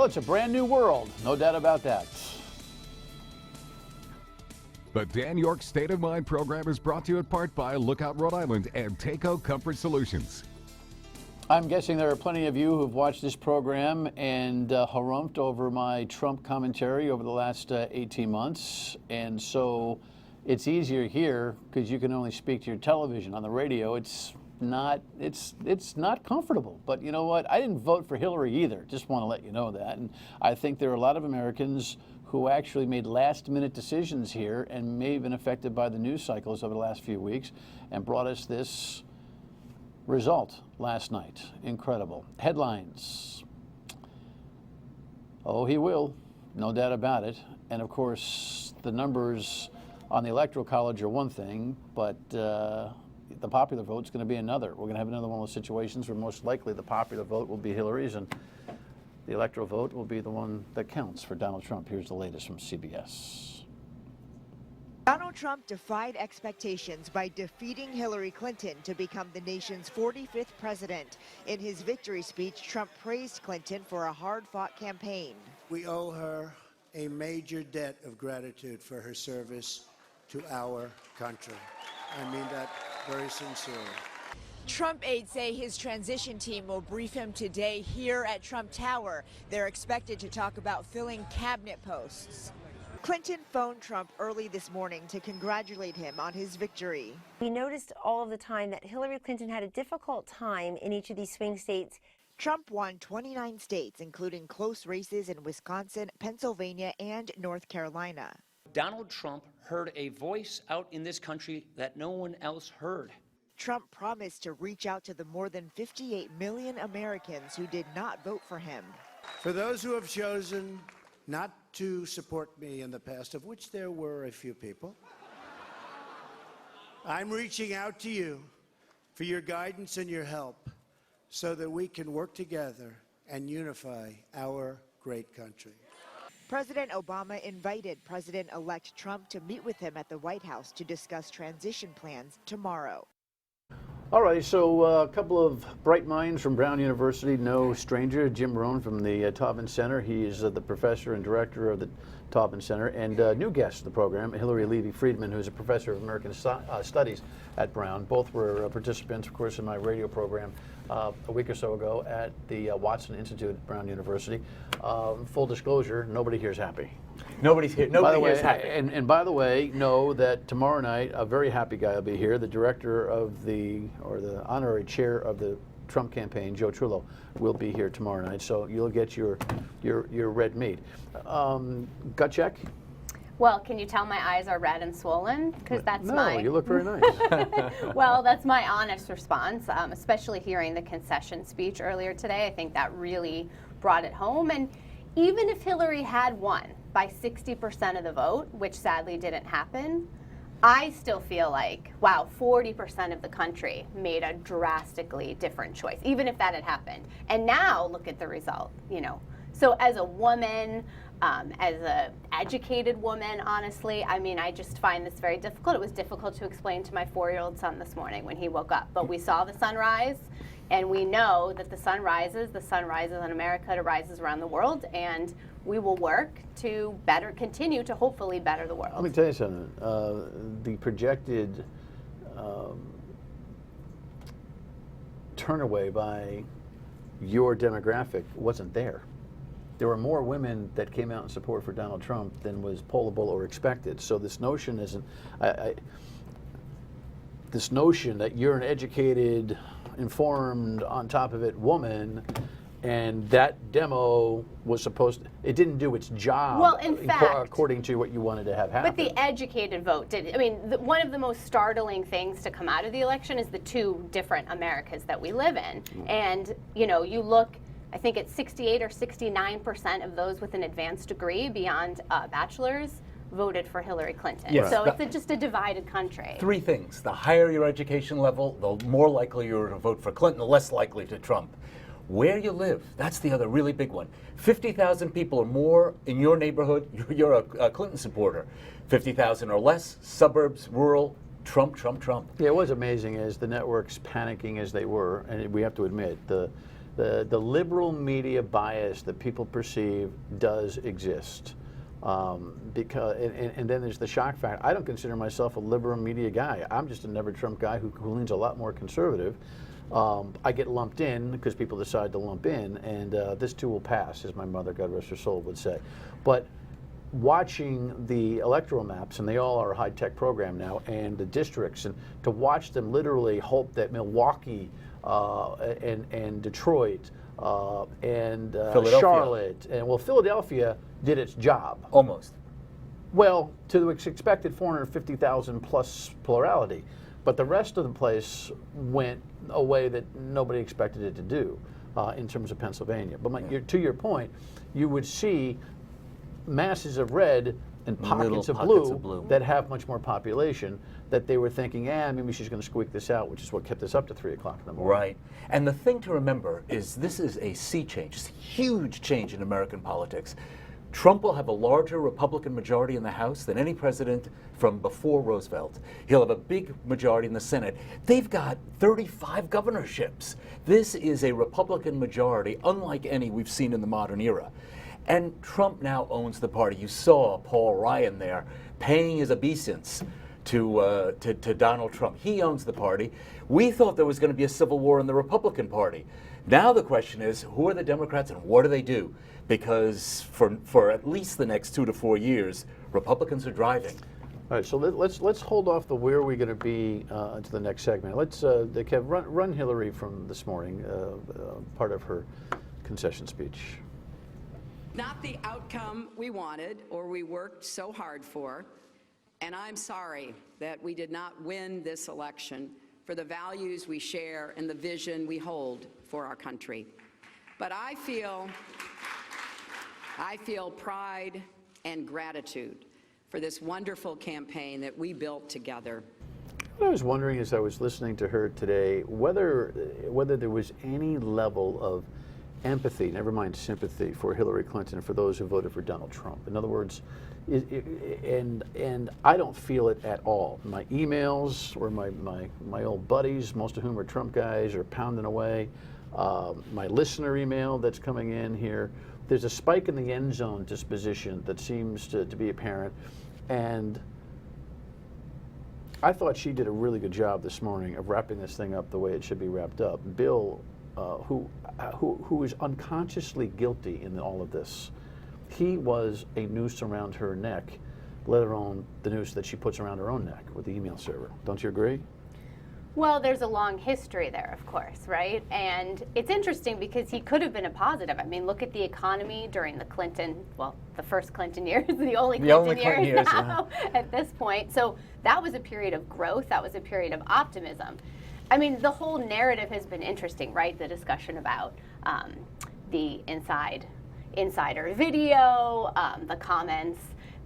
it's a brand new world. No doubt about that. The Dan Yorke State of Mind program is brought to you in part by Lookout Rhode Island and Takeo Comfort Solutions. I'm guessing there are plenty of you who've watched this program and harumphed over my Trump commentary over the last 18 months. And so it's easier here because you can only speak to your television. On the radio, it's not comfortable. But you know what? I didn't vote for Hillary either. Just want to let you know that. And I think there are a lot of Americans who actually made last-minute decisions here and may have been affected by the news cycles over the last few weeks and brought us this result last night. Incredible. Headlines. Oh, he will. No doubt about it. And of course, the numbers on the Electoral College are one thing, but the popular vote's going to be another. We're going to have another one of those situations where most likely the popular vote will be Hillary's and the electoral vote will be the one that counts for Donald Trump. Here's the latest from CBS. Donald Trump defied expectations by defeating Hillary Clinton to become the nation's 45th president. In his victory speech, Trump praised Clinton for a hard-fought campaign. We owe her a major debt of gratitude for her service to our country. I mean that very sincerely. Trump aides say his transition team will brief him today here at Trump Tower. They're expected to talk about filling cabinet posts. Clinton phoned Trump early this morning to congratulate him on his victory. We noticed all of the time that Hillary Clinton had a difficult time in each of these swing states. Trump won 29 states, including close races in Wisconsin, Pennsylvania, and North Carolina. Donald Trump heard a voice out in this country that no one else heard. Trump promised to reach out to the more than 58 million Americans who did not vote for him. For those who have chosen not to support me in the past, of which there were a few people, I'm reaching out to you for your guidance and your help so that we can work together and unify our great country. President Obama invited President-elect Trump to meet with him at the White House to discuss transition plans tomorrow. All right, so a couple of bright minds from Brown University, no stranger, Jim Morone from the Taubman Center. He is the professor and director of the Taubman Center, and new guest of the program, Hilary Levey Friedman, who's a professor of American Studies at Brown. Both were participants, of course, in my radio program a week or so ago at the Watson Institute at Brown University. Full disclosure, nobody here is happy. Nobody's here. Nobody here is happy. And by the way, know that tomorrow night a very happy guy will be here. The director of the honorary chair of the Trump campaign, Joe Trullo, will be here tomorrow night. So you'll get your red meat. Gut check. Well, can you tell my eyes are red and swollen? Because that's No, you look very nice. Well, that's my honest response, especially hearing the concession speech earlier today. I think that really brought it home. And even if Hillary had won by 60% of the vote, which sadly didn't happen, I still feel like, wow, 40% of the country made a drastically different choice, even if that had happened. And now look at the result, you know. So as a woman, as an educated woman, honestly, I mean, I just find this very difficult. It was difficult to explain to my 4-year-old son this morning when he woke up. But we saw the sunrise, and we know that the sun rises in America, it rises around the world, and we will work to continue to hopefully better the world. Let me tell you something. The projected turnaway by your demographic wasn't there. There were more women that came out in support for Donald Trump than was pollable or expected. So this notion isn't, this notion that you're an educated, informed, on top of it woman, and that demo was supposed to, it didn't do its job, well, in fact, according to what you wanted to have happen. But the educated vote did. I mean, one of the most startling things to come out of the election is the two different Americas that we live in. And, you know, you look, I think it's 68 or 69% of those with an advanced degree beyond bachelor's voted for Hillary Clinton. Yes. So it's just a divided country. Three things. The higher your education level, the more likely you're to vote for Clinton, the less likely to Trump. Where you live, that's the other really big one. 50,000 people or more in your neighborhood, you're a Clinton supporter. 50,000 or less, suburbs, rural, Trump, Trump, Trump. Yeah, it was amazing as the networks panicking as they were, and we have to admit, the liberal media bias that people perceive does exist. Because and then there's the shock factor. I don't consider myself a liberal media guy. I'm just a never Trump guy who leans a lot more conservative. I get lumped in because people decide to lump in, and this too will pass, as my mother, God rest her soul, would say. But watching the electoral maps, and they all are a high-tech program now, and the districts, and to watch them literally hope that Milwaukee and Detroit and Charlotte, and well, Philadelphia did its job. Almost. Well, to the expected 450,000 plus plurality. But the rest of the place went a way that nobody expected it to do in terms of Pennsylvania. But to your point, you would see masses of red and pockets of blue that have much more population that they were thinking, maybe she's going to squeak this out, which is what kept us up to 3 o'clock in the morning. Right. And the thing to remember is this is a sea change, it's a huge change in American politics. Trump will have a larger Republican majority in the House than any president from before Roosevelt. He'll have a big majority in the Senate. They've got 35 governorships. This is a Republican majority unlike any we've seen in the modern era. And Trump now owns the party. You saw Paul Ryan there paying his obeisance to Donald Trump. He owns the party. We thought there was going to be a civil war in the Republican Party. Now the question is, who are the Democrats and what do they do? Because for at least the next 2 to 4 years, Republicans are driving. All right, so let's hold off the where are we going to be to the next segment. Let's Kev, run Hilary from this morning, part of her concession speech. Not the outcome we wanted or we worked so hard for, and I'm sorry that we did not win this election for the values we share and the vision we hold for our country. But I feel pride and gratitude for this wonderful campaign that we built together. What I was wondering as I was listening to her today, whether there was any level of empathy, never mind sympathy, for Hillary Clinton, for those who voted for Donald Trump. In other words, and I don't feel it at all. My emails or my old buddies, most of whom are Trump guys, are pounding away. My listener email that's coming in here, there's a spike in the end zone disposition that seems to be apparent. And I thought she did a really good job this morning of wrapping this thing up the way it should be wrapped up. Bill, who is unconsciously guilty in all of this, he was a noose around her neck, let alone the noose that she puts around her own neck with the email server. Don't you agree? Well, there's a long history there, of course, right? And it's interesting because he could have been a positive. I mean, look at the economy during the first Clinton years, the only Clinton years now at this point. So that was a period of growth. That was a period of optimism. I mean, the whole narrative has been interesting, right? The discussion about the insider video, the comments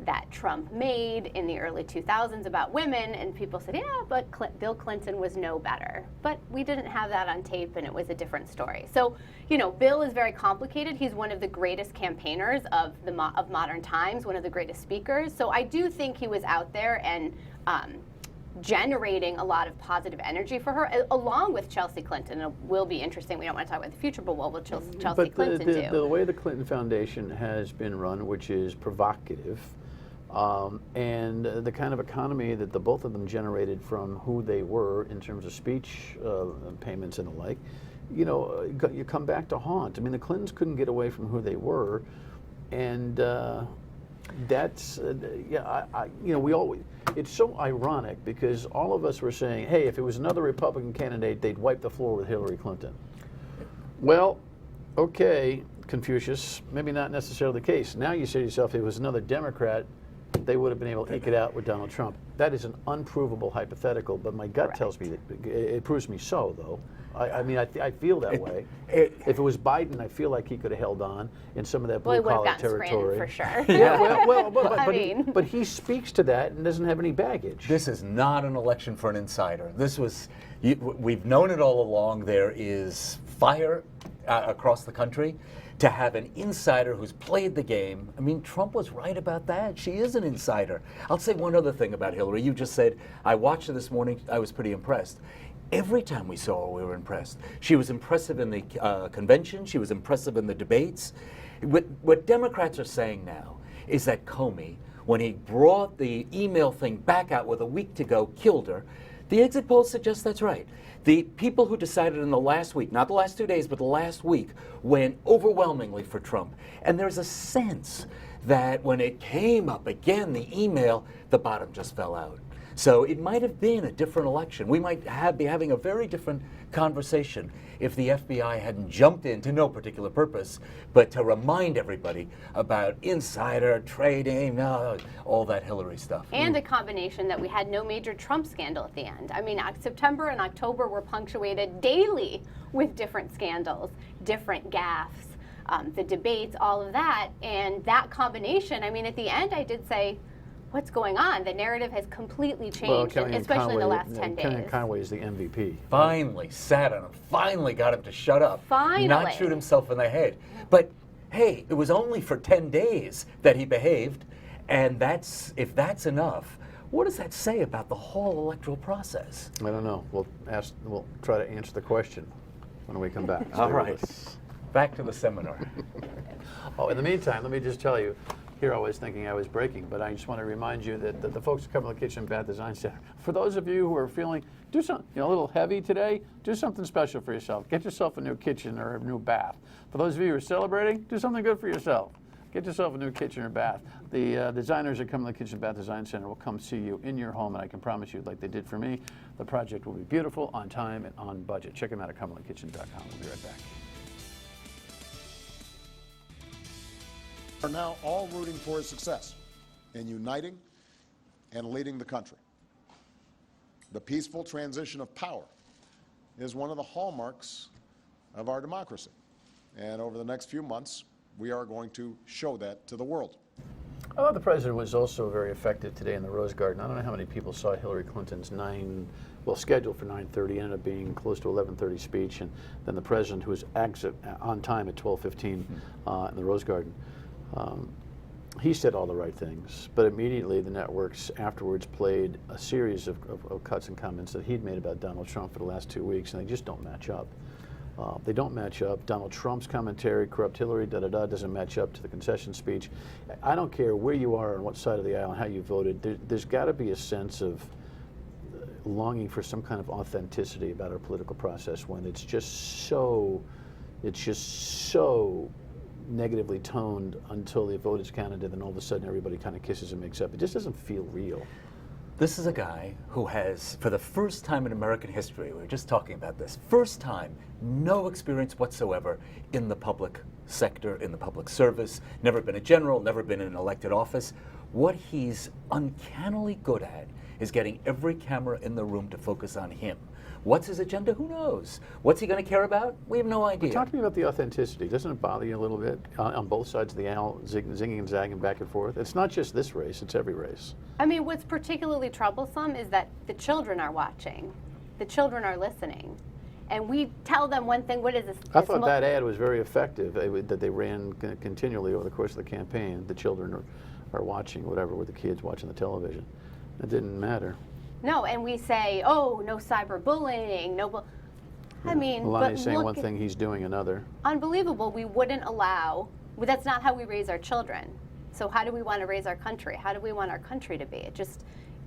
that Trump made in the early 2000s about women, and people said, yeah, but Bill Clinton was no better. But we didn't have that on tape, and it was a different story. So, Bill is very complicated. He's one of the greatest campaigners of modern times, one of the greatest speakers. So I do think he was out there and generating a lot of positive energy for her, along with Chelsea Clinton. It will be interesting. We don't want to talk about the future, but what will Chelsea Clinton do? The way the Clinton Foundation has been run, which is provocative, and the kind of economy that the both of them generated from who they were in terms of speech payments and the like, you come back to haunt. I mean, the Clintons couldn't get away from who they were, and that's we always. It's so ironic because all of us were saying, hey, if it was another Republican candidate, they'd wipe the floor with Hillary Clinton. Well, okay, Confucius, maybe not necessarily the case. Now you say to yourself, if it was another Democrat, they would have been able to eke it out with Donald Trump. That is an unprovable hypothetical, but my gut tells me that it proves me so, though. I feel that way. If it was Biden, I feel like he could have held on in some of that blue-collar territory. For sure. Yeah, but he speaks to that and doesn't have any baggage. This is not an election for an insider. We've known it all along. There is fire across the country. To have an insider who's played the game, I mean, Trump was right about that. She is an insider. I'll say one other thing about Hillary. You just said, I watched her this morning. I was pretty impressed. Every time we saw her, we were impressed. She was impressive in the convention. She was impressive in the debates. What Democrats are saying now is that Comey, when he brought the email thing back out with a week to go, killed her. The exit polls suggest that's right. The people who decided in the last week, not the last 2 days, but the last week, went overwhelmingly for Trump. And there's a sense that when it came up again, the email, the bottom just fell out. So it might have been a different election. We might be having a very different conversation if the FBI hadn't jumped in to no particular purpose, but to remind everybody about insider trading, all that Hillary stuff. And a combination that we had no major Trump scandal at the end. I mean, September and October were punctuated daily with different scandals, different gaffes, the debates, all of that. And that combination, I mean, at the end I did say, what's going on? The narrative has completely changed, especially in the last 10 days. Kellyanne Conway is the MVP. Finally sat on him, finally got him to shut up, Finally. not shoot himself in the head. But hey, it was only for 10 days that he behaved, and if that's enough, what does that say about the whole electoral process? I don't know. We'll try to answer the question when we come back. All right, back to the seminar. Oh, in the meantime, let me just tell you, here I was thinking I was breaking, but I just want to remind you that the folks at Cumberland Kitchen Bath Design Center, for those of you who are feeling do something a little heavy today, do something special for yourself. Get yourself a new kitchen or a new bath. For those of you who are celebrating, do something good for yourself. Get yourself a new kitchen or bath. The designers at Cumberland Kitchen Bath Design Center will come see you in your home, and I can promise you, like they did for me, the project will be beautiful, on time, and on budget. Check them out at cumberlandkitchen.com. We'll be right back. Are now all rooting for his success in uniting and leading the country. The peaceful transition of power is one of the hallmarks of our democracy. And over the next few months, we are going to show that to the world. I thought the president was also very effective today in the Rose Garden. I don't know how many people saw Hillary Clinton's scheduled for 9:30, ended up being close to 11:30 speech, and then the president, who was on time at 12:15 in the Rose Garden. He said all the right things, but immediately the networks afterwards played a series of cuts and comments that he'd made about Donald Trump for the last 2 weeks, and they just don't match up. They don't match up. Donald Trump's commentary, corrupt Hillary, doesn't match up to the concession speech. I don't care where you are on what side of the aisle and how you voted. There's got to be a sense of longing for some kind of authenticity about our political process when it's just so negatively toned until the vote is counted, and then all of a sudden everybody kind of kisses and makes up. It just doesn't feel real. This is a guy who has, for the first time in American history, we were just talking about this, first time, no experience whatsoever in the public sector, in the public service, never been a general, never been in an elected office. What he's uncannily good at is getting every camera in the room to focus on him. What's his agenda? Who knows? What's he going to care about? We have no idea. Talk to me about the authenticity. Doesn't it bother you a little bit on both sides of the aisle, zinging and zagging back and forth? It's not just this race, it's every race. I mean, what's particularly troublesome is that the children are watching. The children are listening. And we tell them one thing, what is this? I thought that ad was very effective, that they ran continually over the course of the campaign. The children are watching, whatever, with the kids watching the television. It didn't matter. No, and we say, oh, no cyberbullying, no. I mean, Melania's saying one thing, he's doing another. Unbelievable. We wouldn't allow. That's not how we raise our children. So how do we want to raise our country? How do we want our country to be?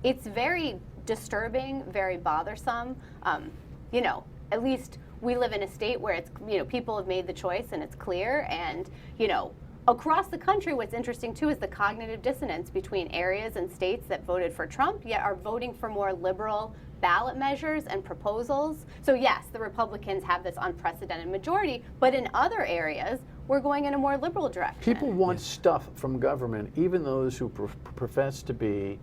It's very disturbing, very bothersome. At least we live in a state where it's, people have made the choice and it's clear. And, across the country, what's interesting, too, is the cognitive dissonance between areas and states that voted for Trump, yet are voting for more liberal ballot measures and proposals. So, yes, the Republicans have this unprecedented majority, but in other areas, we're going in a more liberal direction. People want stuff from government, even those who profess to be,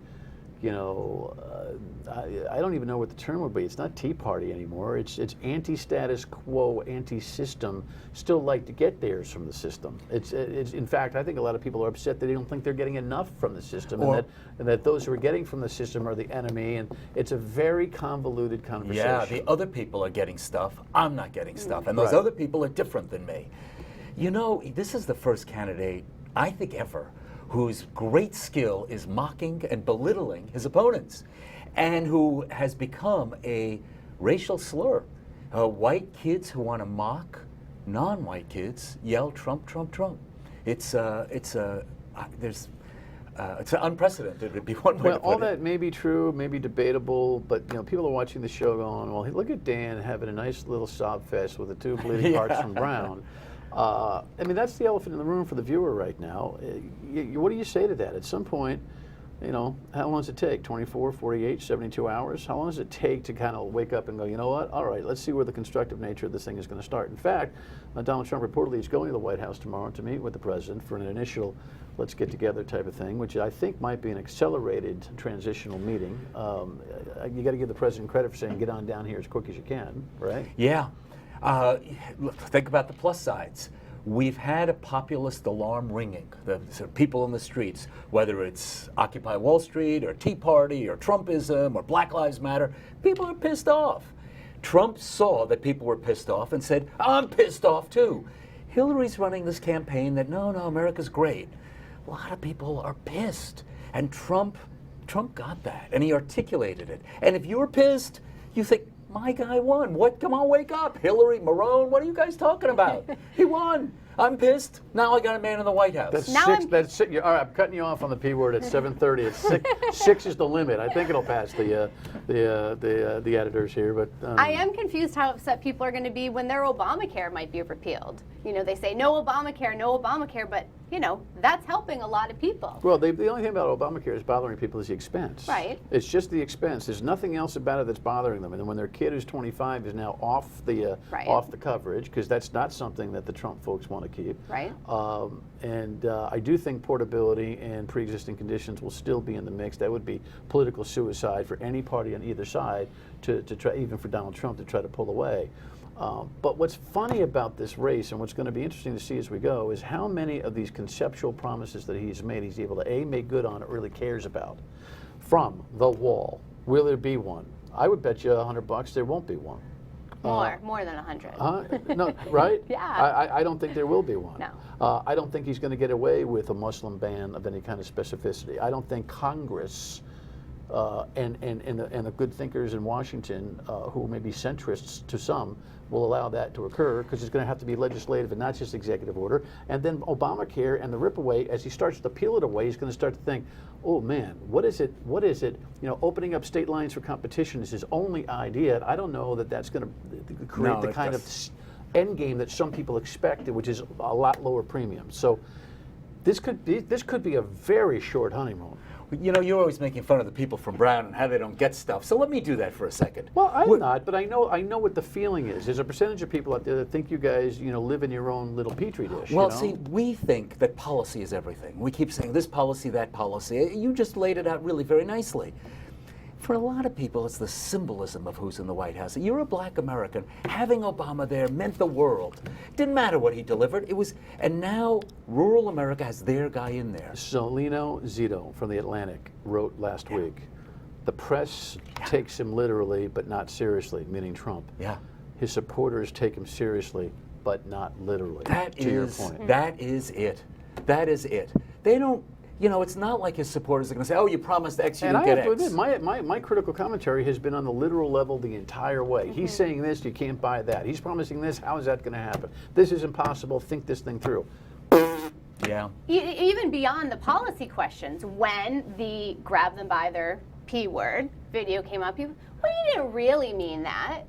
I don't even know what the term would be. It's not Tea Party anymore. It's anti-status quo, anti-system, still like to get theirs from the system. It's in fact, I think a lot of people are upset that they don't think they're getting enough from the system, and that those who are getting from the system are the enemy, and it's a very convoluted conversation. Yeah, the other people are getting stuff, I'm not getting stuff, and those other people are different than me. This is the first candidate, I think ever, whose great skill is mocking and belittling his opponents, and who has become a racial slur. White kids who want to mock non-white kids yell Trump, Trump, Trump. It's unprecedented. It'd be one way Well, to put all it. that may be true, may be debatable, but people are watching the show going, well, look at Dan having a nice little sob fest with the two bleeding hearts from Brown. I mean, that's the elephant in the room for the viewer right now. What do you say to that? At some point, how long does it take? 24, 48, 72 hours? How long does it take to kind of wake up and go, you know what? All right, let's see where the constructive nature of this thing is going to start. In fact, Donald Trump reportedly is going to the White House tomorrow to meet with the president for an initial let's get together type of thing, which I think might be an accelerated transitional meeting. You got to give the president credit for saying get on down here as quick as you can, right? Yeah. Think about the plus sides. We've had a populist alarm ringing. The sort of people in the streets, whether it's Occupy Wall Street or Tea Party or Trumpism or Black Lives Matter, people are pissed off. Trump saw that people were pissed off and said, I'm pissed off too. Hillary's running this campaign that no, America's great. A lot of people are pissed. And Trump got that, and he articulated it. And if you're pissed, you think, my guy won. What? Come on, wake up. Hilary, Morone, what are you guys talking about? He won. I'm pissed. Now I got a man in the White House. That's six. That's six. All right, I'm cutting you off on the P word at 7:30. It's six. Six is the limit. I think it'll pass the editors here, but I am confused how upset people are going to be when their Obamacare might be repealed. They say no Obamacare, but that's helping a lot of people. Well, the only thing about Obamacare is bothering people is the expense. Right. It's just the expense. There's nothing else about it that's bothering them. And when their kid who's 25 is now off the coverage, because that's not something that the Trump folks want to keep. Right. I do think portability and pre-existing conditions will still be in the mix. That would be political suicide for any party on either side to try, even for Donald Trump, to try to pull away. But what's funny about this race, and what's going to be interesting to see as we go, is how many of these conceptual promises that he's made, he's able to A, make good on, or really cares about. From the wall, will there be one? I would bet you $100 there won't be one. More than 100. No, right? Yeah. I don't think there will be one. No. I don't think he's going to get away with a Muslim ban of any kind of specificity. I don't think Congress and the good thinkers in Washington, who may be centrists to some, will allow that to occur, because it's going to have to be legislative and not just executive order. And then Obamacare and the rip away, as he starts to peel it away, he's going to start to think, oh man, what is it? Opening up state lines for competition is his only idea. I don't know that that's going to create the kind of end game that some people expected, which is a lot lower premium. So this could be a very short honeymoon. You're always making fun of the people from Brown and how they don't get stuff. So let me do that for a second. Well, I'm not, but I know what the feeling is. There's a percentage of people out there that think you guys, live in your own little petri dish. Well, see, we think that policy is everything. We keep saying this policy, that policy. You just laid it out really very nicely. For a lot of people, it's the symbolism of who's in the White House. You're a black American. Having Obama there meant the world. Didn't matter what he delivered. And now rural America has their guy in there. Solino Zito from The Atlantic wrote last week, the press takes him literally but not seriously, meaning Trump. Yeah. His supporters take him seriously but not literally, your point. That is it. That is it. They don't, it's not like his supporters are going to say, oh, you promised X, you didn't get X. And I have to admit, my critical commentary has been on the literal level the entire way. He's saying this, you can't buy that. He's promising this, how is that going to happen? This is impossible, think this thing through. Yeah. Even beyond the policy questions, when the grab them by their P word video came up, he didn't really mean that.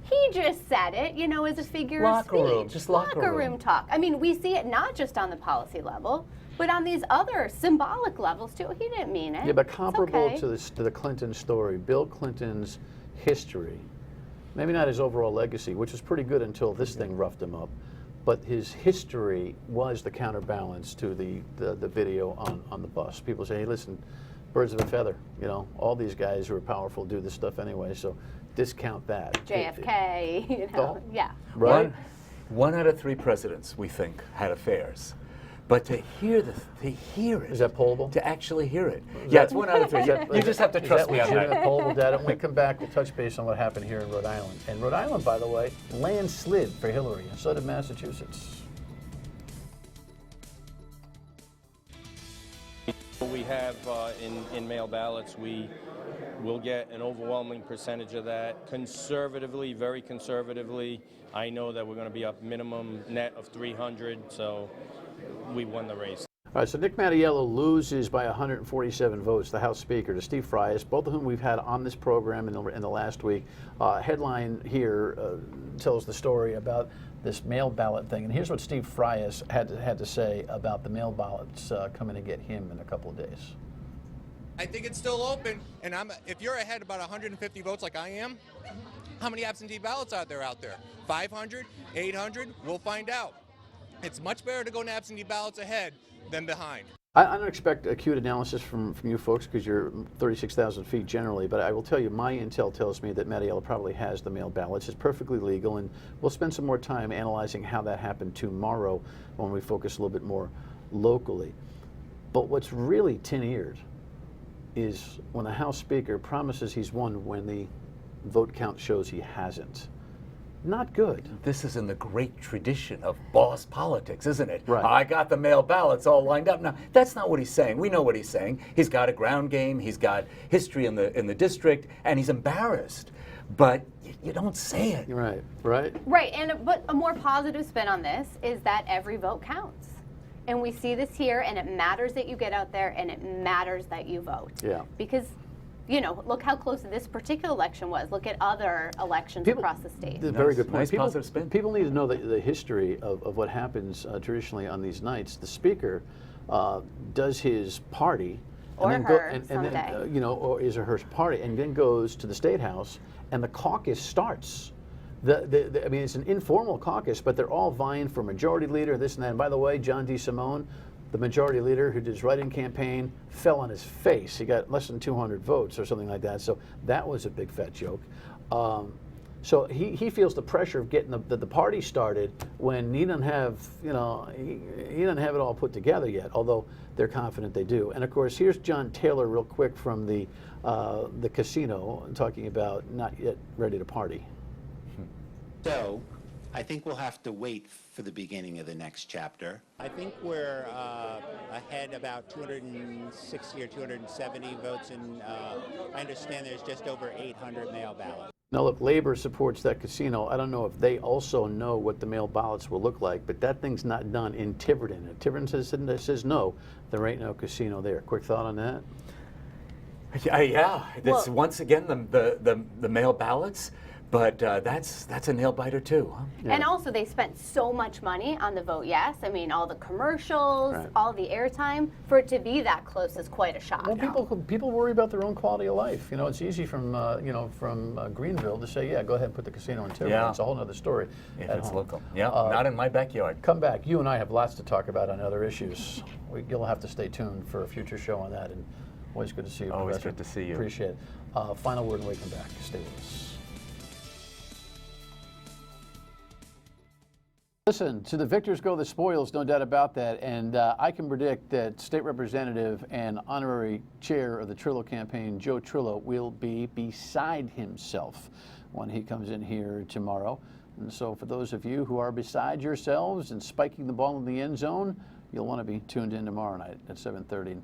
He just said it, as a figure of speech. Just locker room talk. I mean, we see it not just on the policy level, but on these other symbolic levels too. He didn't mean it. Yeah, but comparable to the Clinton story, Bill Clinton's history, maybe not his overall legacy, which was pretty good until this thing roughed him up, but his history was the counterbalance to the video on the bus. People say, hey, listen, birds of a feather, all these guys who are powerful do this stuff anyway, so discount that. JFK, yeah. Right? One out of 3 presidents, we think, had affairs. But to hear it. Is that pollable? To actually hear it. It's 1 out of 3. You just have to trust me on that. Pollable data. When we come back, we'll touch base on what happened here in Rhode Island. And Rhode Island, by the way, landslid for Hilary, and so did Massachusetts. we have in mail ballots, we will get an overwhelming percentage of that. Conservatively, very conservatively, I know that we're going to be up minimum net of 300, so we won the race. All right, so Nick Mattiello loses by 147 votes, the House Speaker, to Steve Frias, both of whom we've had on this program in the last week. Headline here tells the story about this mail ballot thing, and here's what Steve Frias had to say about the mail ballots coming to get him in a couple of days. I think it's still open, and if you're ahead about 150 votes like I am, how many absentee ballots are there out there? 500, 800? We'll find out. It's much better to go in absentee ballots ahead than behind. I don't expect acute analysis from you folks because you're 36,000 feet generally, but I will tell you my intel tells me that Mattiello probably has the mail ballots. It's perfectly legal, and we'll spend some more time analyzing how that happened tomorrow when we focus a little bit more locally. But what's really tin-eared is when the House Speaker promises he's won when the vote count shows he hasn't. Not good. This is in the great tradition of boss politics, isn't it? Right. I got the mail ballots all lined up. Now, that's not what he's saying. We know what he's saying. He's got a ground game. He's got history in the district, and he's embarrassed. But you don't say it. Right. Right. Right. But a more positive spin on this is that every vote counts. And we see this here, and it matters that you get out there, and it matters that you vote. Yeah. Because, you know, look how close this particular election was. Look at other elections across the state. Very good point. Nice positive spin. People need to know the history of what happens traditionally on these nights. The Speaker does his party, Or and then hers and then someday. or is or her party, and then goes to the State House, and the caucus starts. I mean, it's an informal caucus, but they're all vying for majority leader, this and that. And by the way, John DeSimone, the majority leader who did his write-in campaign, fell on his face. He got less than 200 votes or something like that. So that was a big fat joke. So he feels the pressure of getting the party started when he doesn't have, he doesn't have it all put together yet, although they're confident they do. And of course, here's John Taylor real quick from the casino talking about not yet ready to party. So, I think we'll have to wait for the beginning of the next chapter. I think we're ahead about 260 or 270 votes, and I understand there's just over 800 mail ballots. Now look, Labor supports that casino. I don't know if they also know what the mail ballots will look like, but that thing's not done in Tiverton. If Tiverton says no, there ain't no casino there. Quick thought on that? Yeah, it's once again the mail ballots. But that's a nail biter too. Huh? Yeah. And also they spent so much money on the vote yes. I mean, all the commercials, all the airtime. For it to be that close is quite a shock. Well, people worry about their own quality of life. You know, it's easy from Greenville to say, yeah, go ahead and put the casino in Tiverton. Yeah. It's a whole other story. If it's local. Yeah, not in my backyard. Come back. You and I have lots to talk about on other issues. You'll have to stay tuned for a future show on that. And always good to see you, Always Professor. good to see you. Appreciate it. Final word and we come back. Stay with us. Listen, to the victors go the spoils, no doubt about that. And I can predict that State Representative and Honorary Chair of the Trillo campaign, Joe Trillo, will be beside himself when he comes in here tomorrow. And so for those of you who are beside yourselves and spiking the ball in the end zone, you'll want to be tuned in tomorrow night at 7:30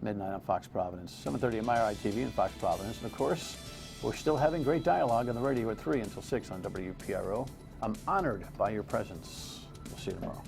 midnight on Fox Providence, 7:30 at MyRI TV and Fox Providence. And of course, we're still having great dialogue on the radio at 3 until 6 on WPRO. I'm honored by your presence. We'll see you tomorrow.